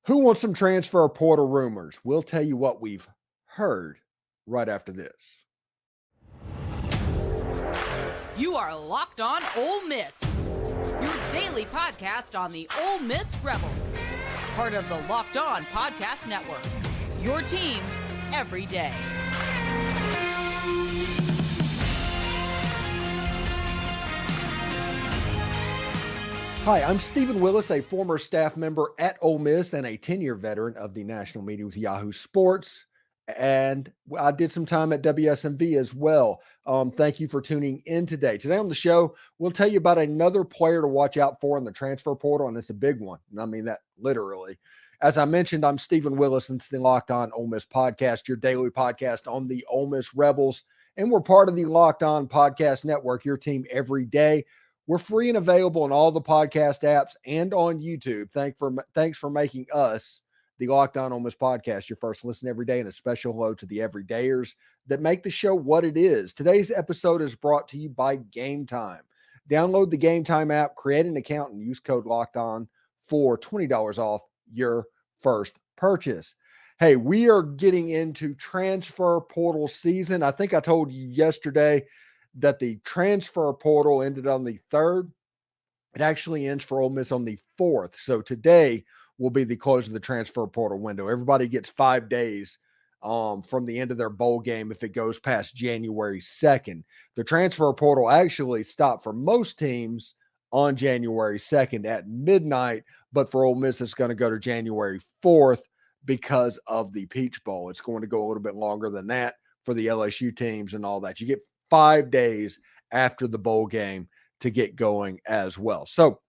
Who wants some transfer portal rumors? We'll tell you what we've heard right after this. You are Locked On Ole Miss, your daily podcast on the Ole Miss Rebels, part of the Locked On Podcast Network, your team every day. Hi, I'm Stephen Willis, a former staff member at Ole Miss and a 10-year veteran of the national media with Yahoo Sports. And I did some time at WSMV as well. Thank you for tuning in today. Today on the show, we'll tell you about another player to watch out for in the transfer portal, and it's a big one. And I mean that literally. As I mentioned, I'm Stephen Willis, and it's the Locked On Ole Miss podcast, your daily podcast on the Ole Miss Rebels. And we're part of the Locked On Podcast Network, your team every day. We're free and available on all the podcast apps and on YouTube. Thanks for making us, the Locked On Ole Miss podcast, your first listen every day, and a special hello to the everydayers that make the show what it is. Today's episode is brought to you by Game Time. Download the Game Time app, create an account, and use code Locked On for $20 off your first purchase. Hey, we are getting into transfer portal season. I think I told you yesterday that the transfer portal ended on the 3rd. It actually ends for Ole Miss on the 4th. So today will be the close of the transfer portal window. Everybody gets 5 days from the end of their bowl game if it goes past January 2nd. The transfer portal actually stopped for most teams on January 2nd at midnight, but for Ole Miss, it's going to go to January 4th because of the Peach Bowl. It's going to go a little bit longer than that for the LSU teams and all that. You get 5 days after the bowl game to get going as well. So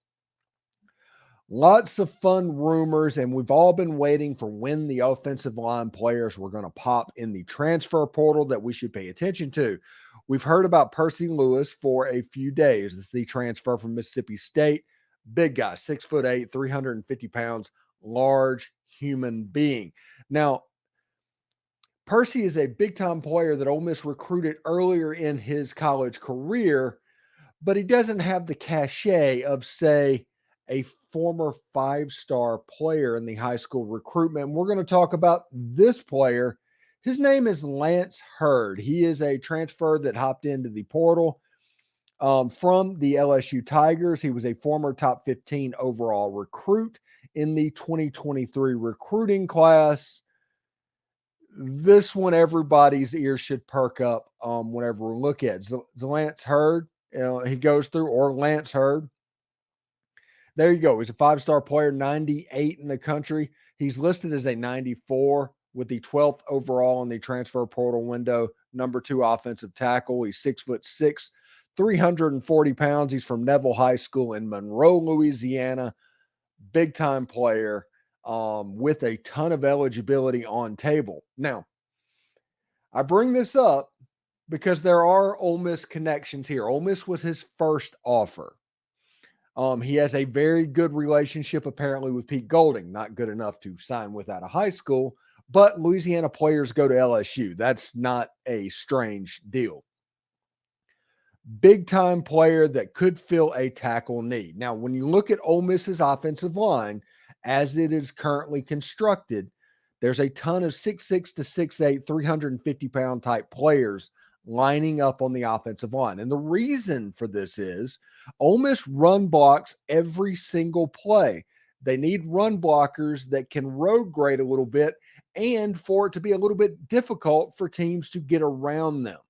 lots of fun rumors, and we've all been waiting for when the offensive line players were going to pop in the transfer portal that we should pay attention to. We've heard about Percy Lewis for a few days. It's the transfer from Mississippi State. Big guy, 6'8", 350 pounds, large human being. Now, Percy is a big-time player that Ole Miss recruited earlier in his college career, but he doesn't have the cachet of, say, a former 5-star player in the high school recruitment. We're going to talk about this player. His name is Lance Heard. He is a transfer that hopped into the portal from the LSU Tigers. He was a former top 15 overall recruit in the 2023 recruiting class. This one, everybody's ears should perk up whenever we look at Lance Heard. He goes through, or Lance Heard. There you go. He's a 5-star player, 98 in the country. He's listed as a 94 with the 12th overall in the transfer portal window, number 2 offensive tackle. He's 6'6", 340 pounds. He's from Neville High School in Monroe, Louisiana. Big time player. With a ton of eligibility on table. Now, I bring this up because there are Ole Miss connections here. Ole Miss was his first offer. He has a very good relationship apparently with Pete Golding. Not good enough to sign with out of high school, but Louisiana players go to LSU. That's not a strange deal. Big time player that could fill a tackle need. Now, when you look at Ole Miss's offensive line, as it is currently constructed, there's a ton of 6'6" to 6'8", 350-pound type players lining up on the offensive line. And the reason for this is Ole Miss run blocks every single play. They need run blockers that can road grade a little bit and for it to be a little bit difficult for teams to get around them.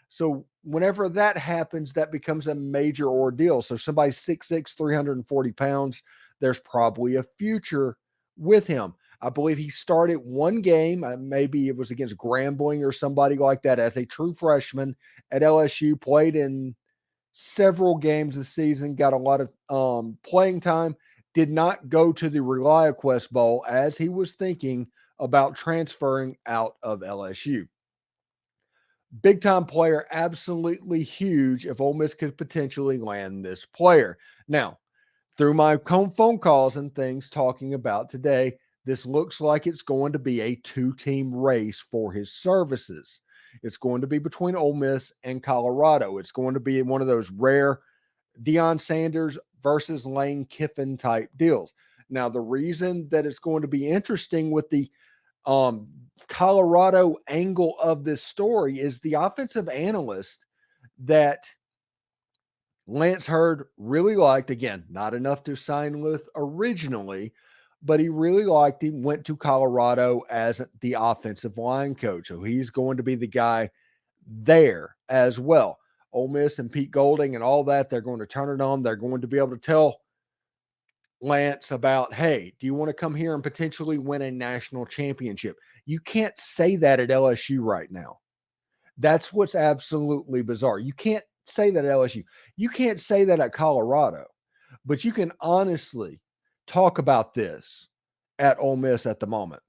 So whenever that happens, that becomes a major ordeal. So somebody 6'6", 340 pounds, there's probably a future with him. I believe he started one game, maybe it was against Grambling or somebody like that, as a true freshman at LSU, played in several games this season, got a lot of playing time, did not go to the ReliaQuest Bowl as he was thinking about transferring out of LSU. Big time player, absolutely huge if Ole Miss could potentially land this player. Now, through my phone calls and things talking about today, this looks like it's going to be a 2-team race for his services. It's going to be between Ole Miss and Colorado. It's going to be one of those rare Deion Sanders versus Lane Kiffin type deals. Now, the reason that it's going to be interesting with the Colorado angle of this story is the offensive analyst that Lance Heard really liked. Again, not enough to sign with originally, but he really liked him, went to Colorado as the offensive line coach. So he's going to be the guy there as well. Ole Miss and Pete Golding and all that, they're going to turn it on. They're going to be able to tell Lance about, hey, do you want to come here and potentially win a national championship? You can't say that at LSU right now. That's what's absolutely bizarre. You can't say that at LSU. You can't say that at Colorado, but you can honestly talk about this at Ole Miss at the moment.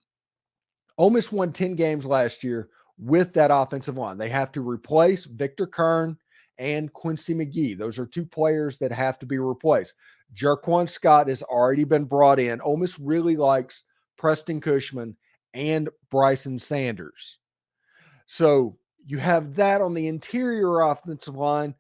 Ole Miss won 10 games last year with that offensive line. They have to replace Victor Kern and Quincy McGee. Those are two players that have to be replaced. Jerquan Scott has already been brought in. Ole Miss really likes Preston Cushman and Bryson Sanders. So you have that on the interior offensive line.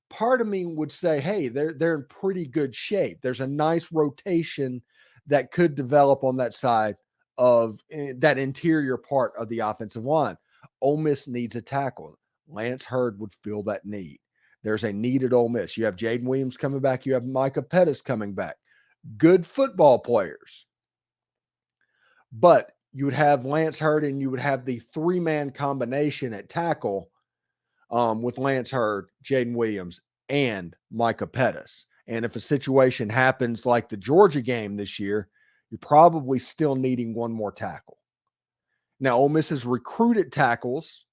Part of me would say, hey, they're in pretty good shape. There's a nice rotation that could develop on that side of that interior part of the offensive line. Ole Miss needs a tackle. Lance Heard would feel that need. There's a need at Ole Miss. You have Jaden Williams coming back. You have Micah Pettis coming back. Good football players. But you would have Lance Heard and you would have the three-man combination at tackle with Lance Heard, Jaden Williams, and Micah Pettis. And if a situation happens like the Georgia game this year, you're probably still needing one more tackle. Now, Ole Miss has recruited tackles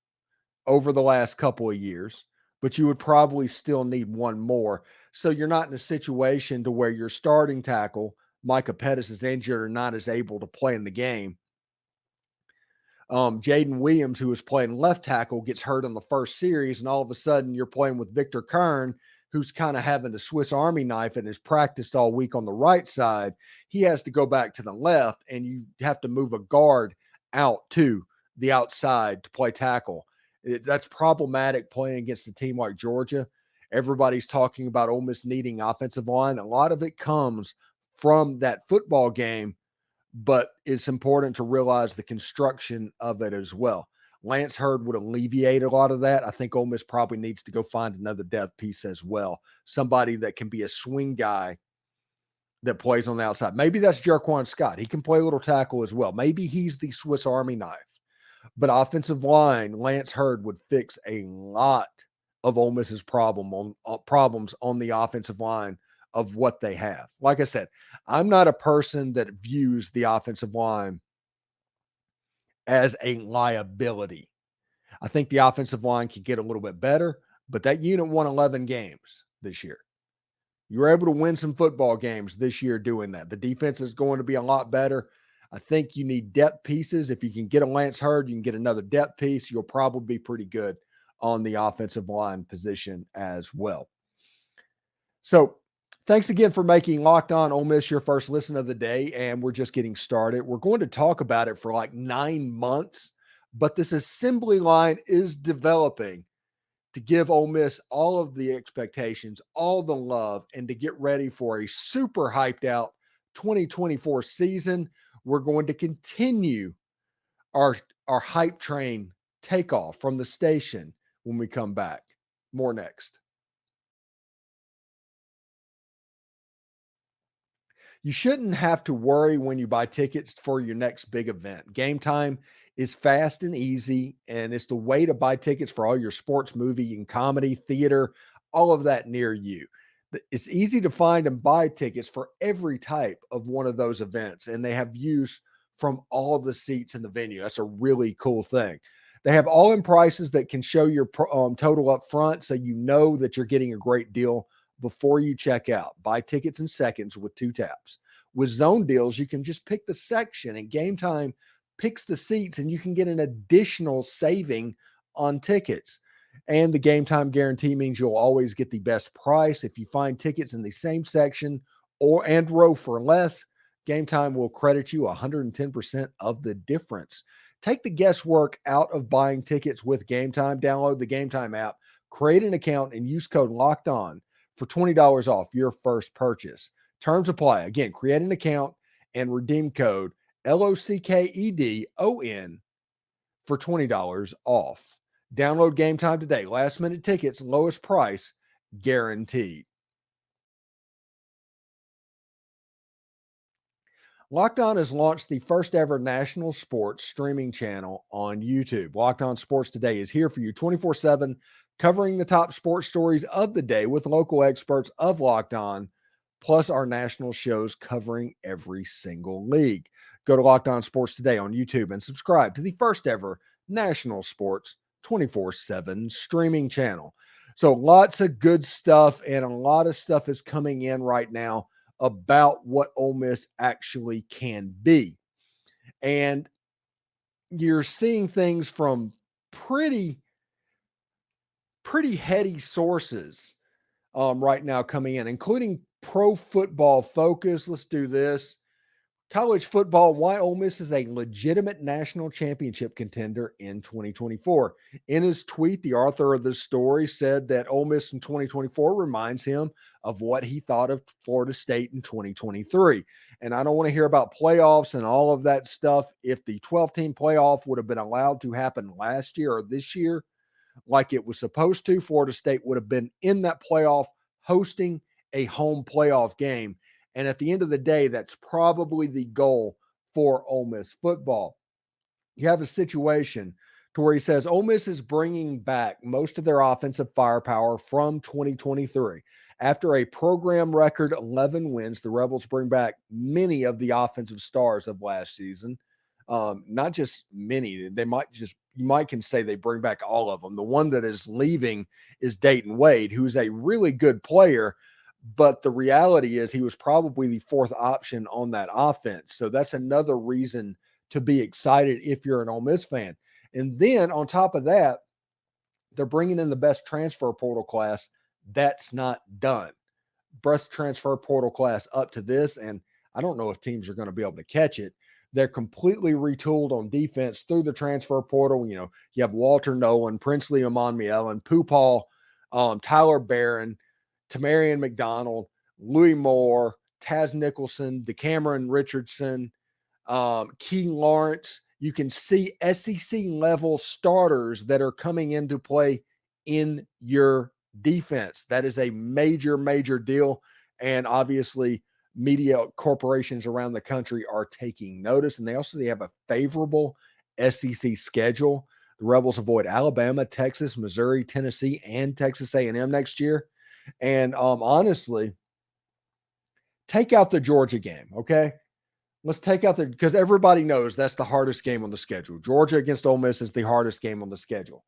over the last couple of years, but you would probably still need one more. So you're not in a situation to where your starting tackle, Micah Pettis, is injured or not as able to play in the game. Jaden Williams, who was playing left tackle, gets hurt in the first series, and all of a sudden you're playing with Victor Kern, who's kind of having a Swiss Army knife and has practiced all week on the right side. He has to go back to the left, and you have to move a guard out to the outside to play tackle. That's problematic playing against a team like Georgia. Everybody's talking about Ole Miss needing offensive line. A lot of it comes from that football game, but it's important to realize the construction of it as well. Lance Heard would alleviate a lot of that. I think Ole Miss probably needs to go find another depth piece as well. Somebody that can be a swing guy that plays on the outside. Maybe that's Jerquan Scott. He can play a little tackle as well. Maybe he's the Swiss Army knife. But offensive line, Lance Heard would fix a lot of Ole Miss's problems on the offensive line of what they have. Like I said, I'm not a person that views the offensive line as a liability. I think the offensive line could get a little bit better, but that unit won 11 games this year. You were able to win some football games this year doing that. The defense is going to be a lot better. I think you need depth pieces. If you can get a Lance Heard, you can get another depth piece. You'll probably be pretty good on the offensive line position as well. So thanks again for making Locked On Ole Miss your first listen of the day, and we're just getting started. We're going to talk about it for like 9 months, but this assembly line is developing to give Ole Miss all of the expectations, all the love, and to get ready for a super hyped out 2024 season. We're going to continue our hype train takeoff from the station when we come back. More next. You shouldn't have to worry when you buy tickets for your next big event. Game Time is fast and easy, and it's the way to buy tickets for all your sports, movie, and comedy, theater, all of that near you. It's easy to find and buy tickets for every type of one of those events, and they have views from all of the seats in the venue. That's a really cool thing. They have all-in prices that can show your total up front, so you know that you're getting a great deal before you check out. Buy tickets in seconds with 2 taps. With zone deals, you can just pick the section, and Game Time picks the seats, and you can get an additional saving on tickets. And the Game Time guarantee means you'll always get the best price. If you find tickets in the same section and row for less, Game Time will credit you 110% of the difference. Take the guesswork out of buying tickets with Game Time. Download the Game Time app, create an account, and use code Locked On for $20 off your first purchase. Terms apply. Again, create an account and redeem code LOCKEDON for $20 off. Download Game Time today. Last minute tickets, lowest price guaranteed. Locked On has launched the first ever national sports streaming channel on YouTube. Locked On Sports Today is here for you 24/7, covering the top sports stories of the day with local experts of Locked On, plus our national shows covering every single league. Go to Locked On Sports Today on YouTube and subscribe to the first ever national sports 24/7 streaming channel. So lots of good stuff, and a lot of stuff is coming in right now about what Ole Miss actually can be. And you're seeing things from pretty heady sources right now coming in, including Pro Football Focus. Let's do this. College football, why Ole Miss is a legitimate national championship contender in 2024. In his tweet, the author of this story said that Ole Miss in 2024 reminds him of what he thought of Florida State in 2023. And I don't want to hear about playoffs and all of that stuff. If the 12-team playoff would have been allowed to happen last year or this year, like it was supposed to, Florida State would have been in that playoff hosting a home playoff game. And at the end of the day, that's probably the goal for Ole Miss football. You have a situation to where he says Ole Miss is bringing back most of their offensive firepower from 2023. After a program record 11 wins, the Rebels bring back many of the offensive stars of last season. Not just many. They might just, you might can say they bring back all of them. The one that is leaving is Dayton Wade, who's a really good player. But the reality is he was probably the fourth option on that offense. So that's another reason to be excited if you're an Ole Miss fan. And then on top of that, they're bringing in the best transfer portal class. That's not done. Best transfer portal class up to this. And I don't know if teams are going to be able to catch it. They're completely retooled on defense through the transfer portal. You know, you have Walter Nolan, Princely Amonmielen, Pupal, Tyler Barron, Tamarian McDonald, Louis Moore, Taz Nicholson, DeCameron Richardson, Key Lawrence. You can see SEC level starters that are coming into play in your defense. That is a major, major deal. And obviously, media corporations around the country are taking notice. And they have a favorable SEC schedule. The Rebels avoid Alabama, Texas, Missouri, Tennessee, and Texas A&M next year. And honestly, take out the Georgia game, okay? Let's take out because everybody knows that's the hardest game on the schedule. Georgia against Ole Miss is the hardest game on the schedule.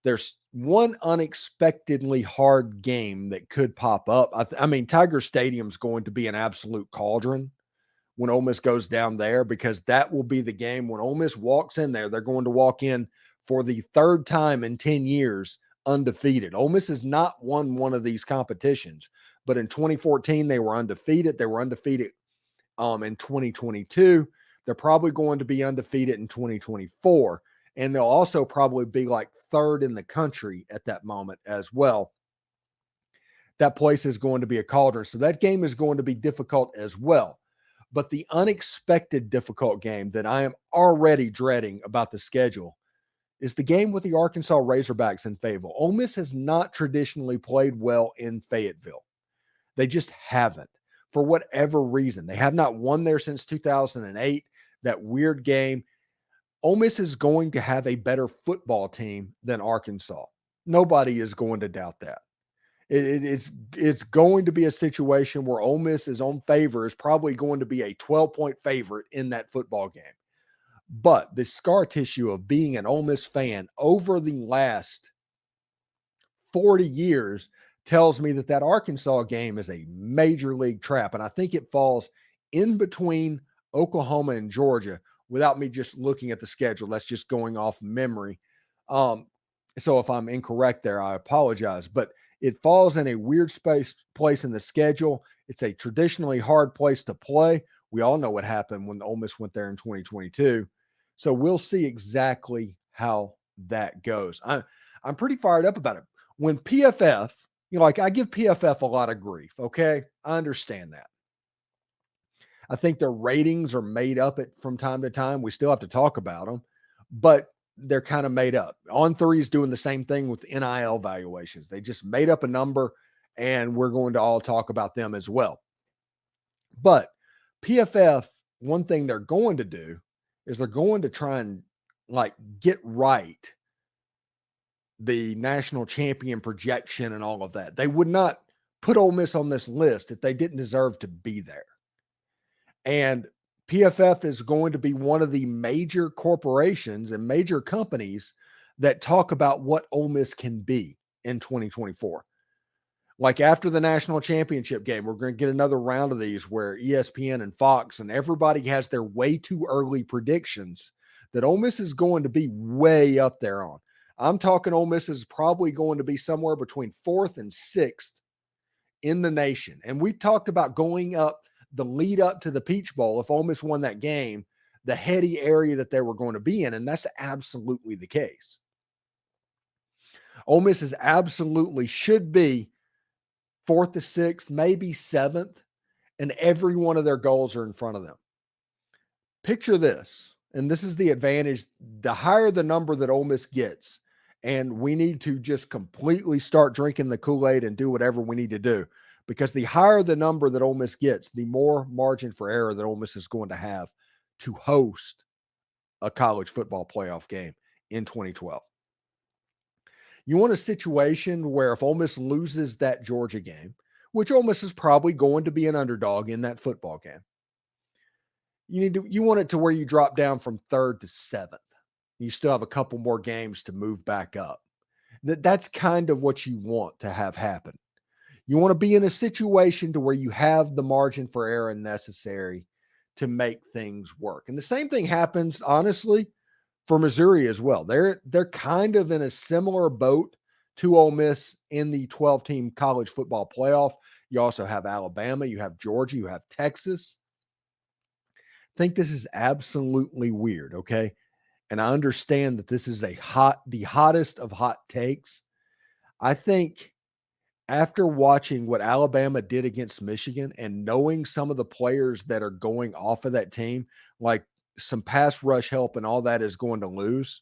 There's one unexpectedly hard game that could pop up. I mean, Tiger Stadium's going to be an absolute cauldron when Ole Miss goes down there, because that will be the game when Ole Miss walks in there. They're going to walk in for the third time in 10 years undefeated. Ole Miss has not won one of these competitions, but in 2014 they were undefeated. They were undefeated in 2022. They're probably going to be undefeated in 2024, and they'll also probably be like third in the country at that moment as well. That place is going to be a cauldron, so that game is going to be difficult as well. But the unexpected difficult game that I am already dreading about the schedule is the game with the Arkansas Razorbacks in Fayetteville. Ole Miss has not traditionally played well in Fayetteville. They just haven't, for whatever reason. They have not won there since 2008, that weird game. Ole Miss is going to have a better football team than Arkansas. Nobody is going to doubt that. It's going to be a situation where Ole Miss is on favor, is probably going to be a 12-point favorite in that football game. But the scar tissue of being an Ole Miss fan over the last 40 years tells me that Arkansas game is a major league trap. And I think it falls in between Oklahoma and Georgia without me just looking at the schedule. That's just going off memory. So if I'm incorrect there, I apologize. But it falls in a weird place in the schedule. It's a traditionally hard place to play. We all know what happened when Ole Miss went there in 2022. So we'll see exactly how that goes. I'm pretty fired up about it. When PFF, I give PFF a lot of grief, okay? I understand that. I think their ratings are made up from time to time. We still have to talk about them, but they're kind of made up. On3 is doing the same thing with NIL valuations. They just made up a number, and we're going to all talk about them as well. But PFF, one thing they're going to do is they're going to try and get right the national champion projection and all of that. They would not put Ole Miss on this list if they didn't deserve to be there. And PFF is going to be one of the major corporations and major companies that talk about what Ole Miss can be in 2024. Like after the national championship game, we're going to get another round of these where ESPN and Fox and everybody has their way too early predictions that Ole Miss is going to be way up there on. I'm talking Ole Miss is probably going to be somewhere between 4th and 6th in the nation. And we talked about going up the lead up to the Peach Bowl. If Ole Miss won that game, the heady area that they were going to be in. And that's absolutely the case. Ole Miss is absolutely should be 4th to 6th, maybe 7th, and every one of their goals are in front of them. Picture this, and this is the advantage. The higher the number that Ole Miss gets, and we need to just completely start drinking the Kool-Aid and do whatever we need to do, because the higher the number that Ole Miss gets, the more margin for error that Ole Miss is going to have to host a college football playoff game in 2012. You want a situation where if Ole Miss loses that Georgia game, which Ole Miss is probably going to be an underdog in that football game, you want it to where you drop down from 3rd to 7th. You still have a couple more games to move back up. That's kind of what you want to have happen. You want to be in a situation to where you have the margin for error necessary to make things work. And the same thing happens, honestly, for Missouri as well. They're kind of in a similar boat to Ole Miss in the 12-team college football playoff. You also have Alabama, you have Georgia, you have Texas. I think this is absolutely weird, okay? And I understand that this is the hottest of hot takes. I think after watching what Alabama did against Michigan and knowing some of the players that are going off of that team, like some pass rush help and all that is going to lose.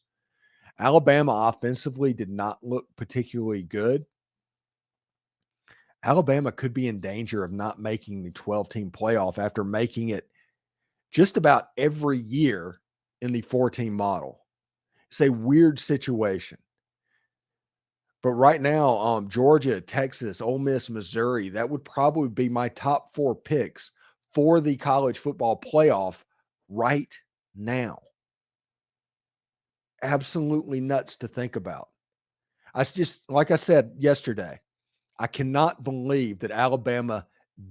Alabama offensively did not look particularly good. Alabama could be in danger of not making the 12-team playoff after making it just about every year in the 4-team model. It's a weird situation. But right now, Georgia, Texas, Ole Miss, Missouri, that would probably be my top 4 picks for the college football playoff right now. Absolutely nuts to think about. I just, like I said yesterday, I cannot believe that Alabama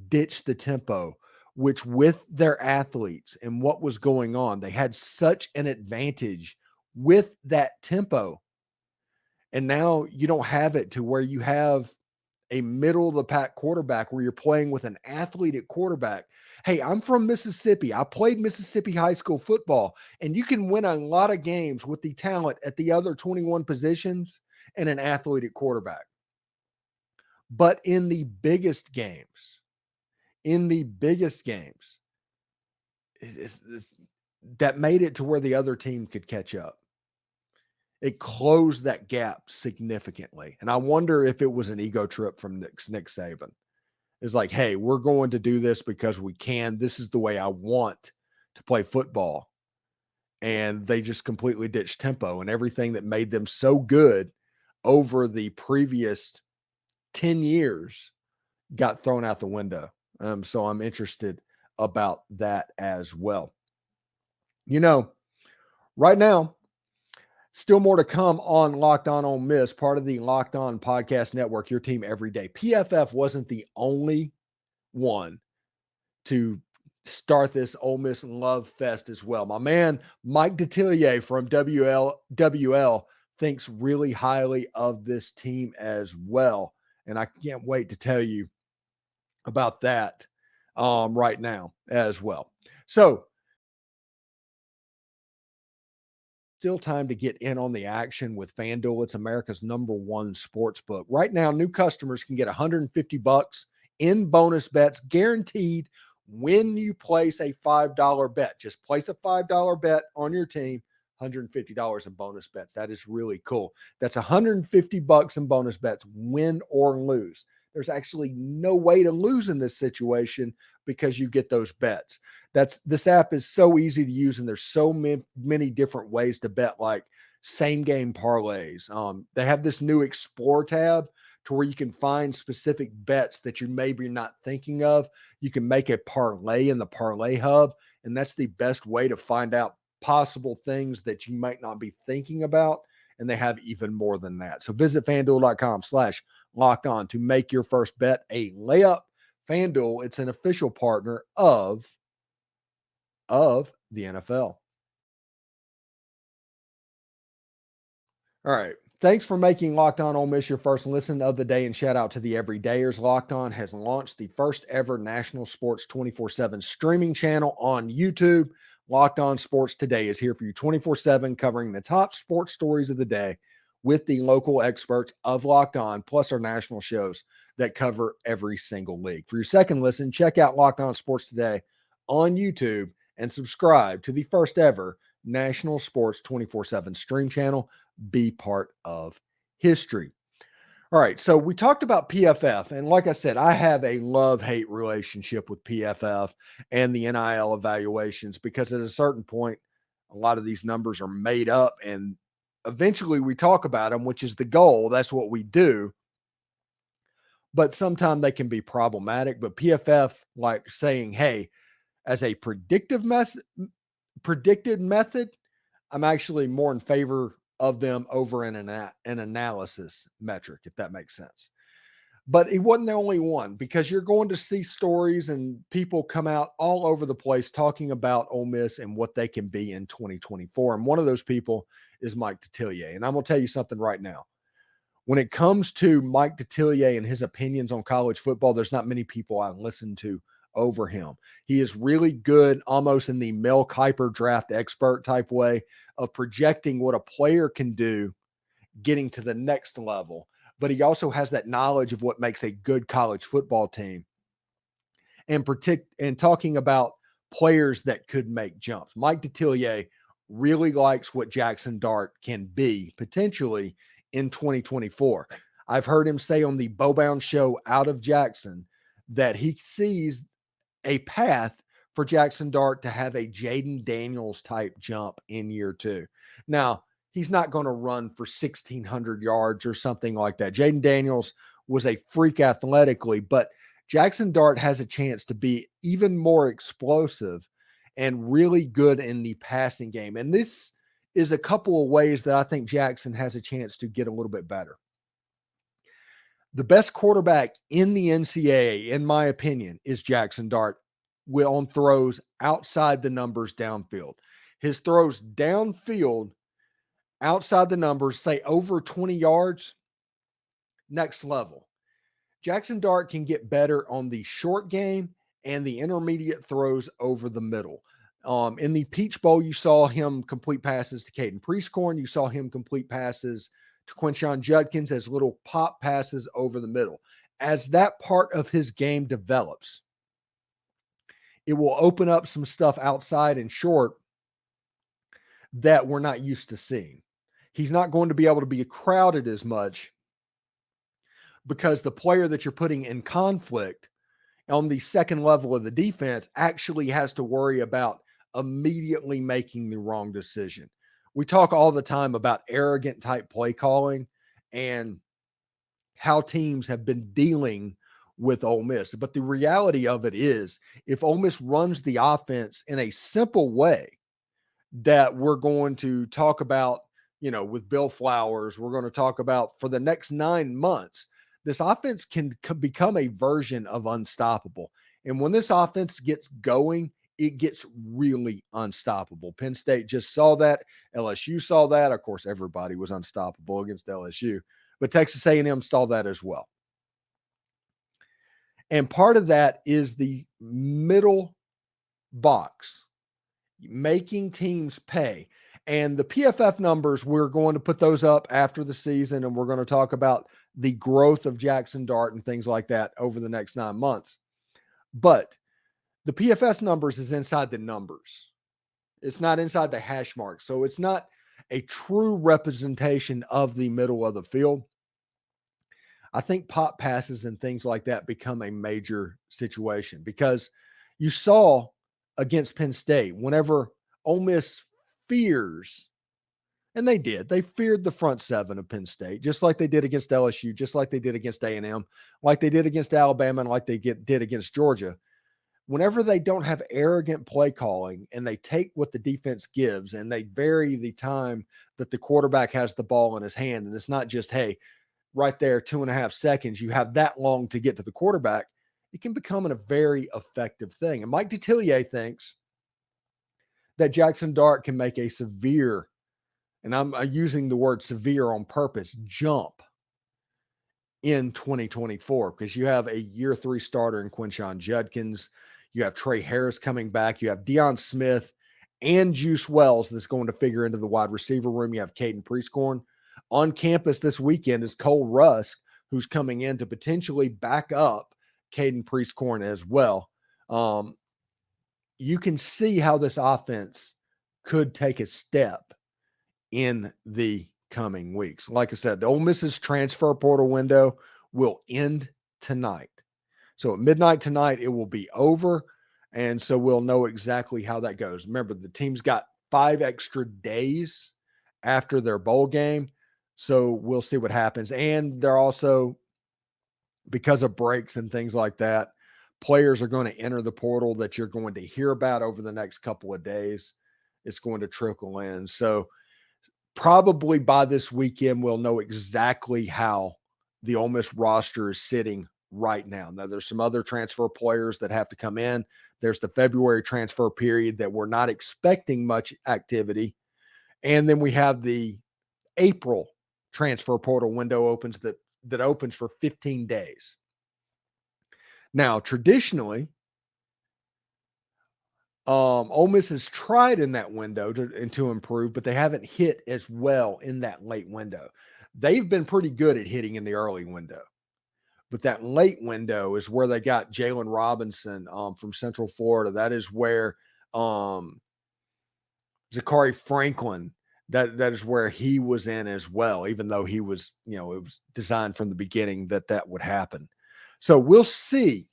ditched the tempo, which with their athletes and what was going on, they had such an advantage with that tempo. And now you don't have it to where you have a middle of the pack quarterback where you're playing with an athlete at quarterback. Hey, I'm from Mississippi. I played Mississippi high school football, and you can win a lot of games with the talent at the other 21 positions and an athlete at quarterback. But in the biggest games, that made it to where the other team could catch up. It closed that gap significantly. And I wonder if it was an ego trip from Nick Saban. It's like, hey, we're going to do this because we can. This is the way I want to play football. And they just completely ditched tempo, and everything that made them so good over the previous 10 years got thrown out the window. So I'm interested about that as well. You know, right now, still more to come on Locked On Ole Miss, part of the Locked On Podcast Network, your team every day. PFF wasn't the only one to start this Ole Miss love fest as well. My man, Mike Detillier from WL thinks really highly of this team as well. And I can't wait to tell you about that right now as well. So, still time to get in on the action with FanDuel. It's America's #1 sports book. Right now, new customers can get $150 in bonus bets guaranteed when you place a $5 bet. Just place a $5 bet on your team, $150 in bonus bets. That is really cool. That's $150 in bonus bets, win or lose. There's actually no way to lose in this situation because you get those bets. This app is so easy to use, and there's so many different ways to bet, like same game parlays. They have this new Explore tab to where you can find specific bets that you maybe not thinking of. You can make a parlay in the parlay hub, and that's the best way to find out possible things that you might not be thinking about. And they have even more than that. So visit FanDuel.com/lockedon to make your first bet a layup. FanDuel, it's an official partner of the NFL. All right. Thanks for making Locked On Ole Miss your first listen of the day, and shout out to the Everydayers. Locked On has launched the first ever national sports 24/7 streaming channel on YouTube. Locked On Sports Today is here for you 24/7, covering the top sports stories of the day with the local experts of Locked On, plus our national shows that cover every single league. For your second listen, check out Locked On Sports Today on YouTube and subscribe to the first ever national sports 24/7 stream channel. Be part of history. All right, so we talked about PFF, and like I said, I have a love-hate relationship with PFF and the NIL evaluations, because at a certain point, a lot of these numbers are made up, and eventually we talk about them, which is the goal. That's what we do. But sometimes they can be problematic. But PFF, like saying, hey, as a predicted method, I'm actually more in favor of them over an analysis metric, if that makes sense. But he wasn't the only one, because you're going to see stories and people come out all over the place talking about Ole Miss and what they can be in 2024. And one of those people is Mike Detillier. And I'm going to tell you something right now. When it comes to Mike Detillier and his opinions on college football, there's not many people I listen to over him. He is really good, almost in the Mel Kiper draft expert type way of projecting what a player can do getting to the next level. But he also has that knowledge of what makes a good college football team, and talking about players that could make jumps. Mike Detillier really likes what Jackson Dart can be potentially in 2024. I've heard him say on the Bowbound show out of Jackson that he sees a path for Jackson Dart to have a Jaden Daniels type jump in year 2. Now, he's not going to run for 1,600 yards or something like that. Jaden Daniels was a freak athletically, but Jackson Dart has a chance to be even more explosive and really good in the passing game. And this is a couple of ways that I think Jackson has a chance to get a little bit better. The best quarterback in the NCAA, in my opinion, is Jackson Dart on throws outside the numbers downfield. His throws downfield outside the numbers, say over 20 yards, next level. Jackson Dart can get better on the short game and the intermediate throws over the middle. In the Peach Bowl, you saw him complete passes to Caden Prieskorn. You saw him complete passes to Quinshon Judkins as little pop passes over the middle. As that part of his game develops, it will open up some stuff outside and short that we're not used to seeing. He's not going to be able to be crowded as much, because the player that you're putting in conflict on the second level of the defense actually has to worry about immediately making the wrong decision. We talk all the time about arrogant type play calling and how teams have been dealing with Ole Miss. But the reality of it is, if Ole Miss runs the offense in a simple way that we're going to talk about, with Bill Flowers, we're going to talk about for the next 9 months, this offense can become a version of unstoppable. And when this offense gets going, it gets really unstoppable. Penn State just saw that. LSU saw that. Of course, everybody was unstoppable against LSU, but Texas A&M saw that as well. And part of that is the middle box, making teams pay. And the PFF numbers, we're going to put those up after the season, and we're going to talk about the growth of Jackson Dart and things like that over the next 9 months. But the PFS numbers is inside the numbers. It's not inside the hash mark. So it's not a true representation of the middle of the field. I think pop passes and things like that become a major situation because you saw against Penn State, whenever Ole Miss fears, and they did, they feared the front seven of Penn State, just like they did against LSU, just like they did against A&M, like they did against Alabama, and like they did against Georgia. Whenever they don't have arrogant play calling and they take what the defense gives and they vary the time that the quarterback has the ball in his hand, and it's not just, hey, right there, 2.5 seconds, you have that long to get to the quarterback, it can become a very effective thing. And Mike Detillier thinks that Jackson Dart can make a severe, and I'm using the word severe on purpose, jump in 2024, because you have a year 3 starter in Quinshon Judkins. You have Trey Harris coming back. You have Deion Smith and Juice Wells that's going to figure into the wide receiver room. You have Caden Prieskorn. On campus this weekend is Cole Rusk, who's coming in to potentially back up Caden Prieskorn as well. You can see how this offense could take a step in the coming weeks. Like I said, the Ole Miss's transfer portal window will end tonight. So at midnight tonight, it will be over. And so we'll know exactly how that goes. Remember, the team's got 5 extra days after their bowl game. So we'll see what happens. And they're also, because of breaks and things like that, players are going to enter the portal that you're going to hear about over the next couple of days. It's going to trickle in. So probably by this weekend, we'll know exactly how the Ole Miss roster is sitting right now. Now, there's some other transfer players that have to come in. There's the February transfer period that we're not expecting much activity. And then we have the April transfer portal window opens that opens for 15 days. Now, traditionally, Ole Miss has tried in that window to improve, but they haven't hit as well in that late window. They've been pretty good at hitting in the early window, but that late window is where they got Jalen Robinson from Central Florida. That is where Zachary Franklin, that is where he was in as well, even though he was, it was designed from the beginning that would happen. So we'll see.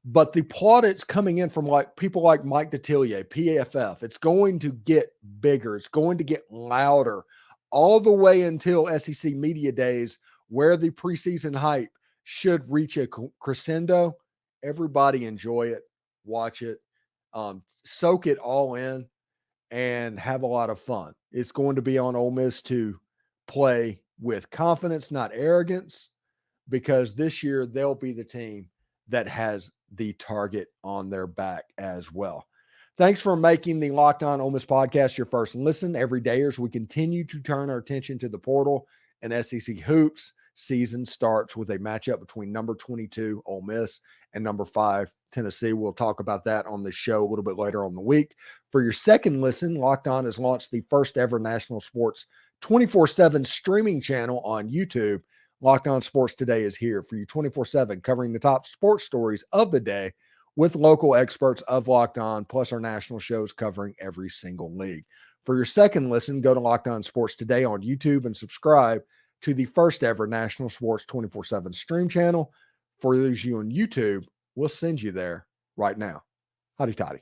But the plaudits coming in from people like Mike Detillier, PFF, it's going to get bigger. It's going to get louder all the way until SEC Media Days, where the preseason hype should reach a crescendo. Everybody enjoy it, watch it, soak it all in, and have a lot of fun. It's going to be on Ole Miss to play with confidence, not arrogance, because this year they'll be the team that has the target on their back as well. Thanks for making the Locked On Ole Miss podcast your first listen every day as we continue to turn our attention to the portal and SEC hoops. Season starts with a matchup between number 22 Ole Miss and number 5 Tennessee. We'll talk about that on the show a little bit later on the week. For your second listen, Locked On has launched the first ever national sports 24/7 streaming channel on YouTube. Locked On Sports Today is here for you 24/7, covering the top sports stories of the day with local experts of Locked On, plus our national shows covering every single league. For your second listen, go to Locked On Sports Today on YouTube and subscribe to the first ever national sports 24/7 stream channel. For those of you on YouTube, we'll send you there right now. Howdy toddy.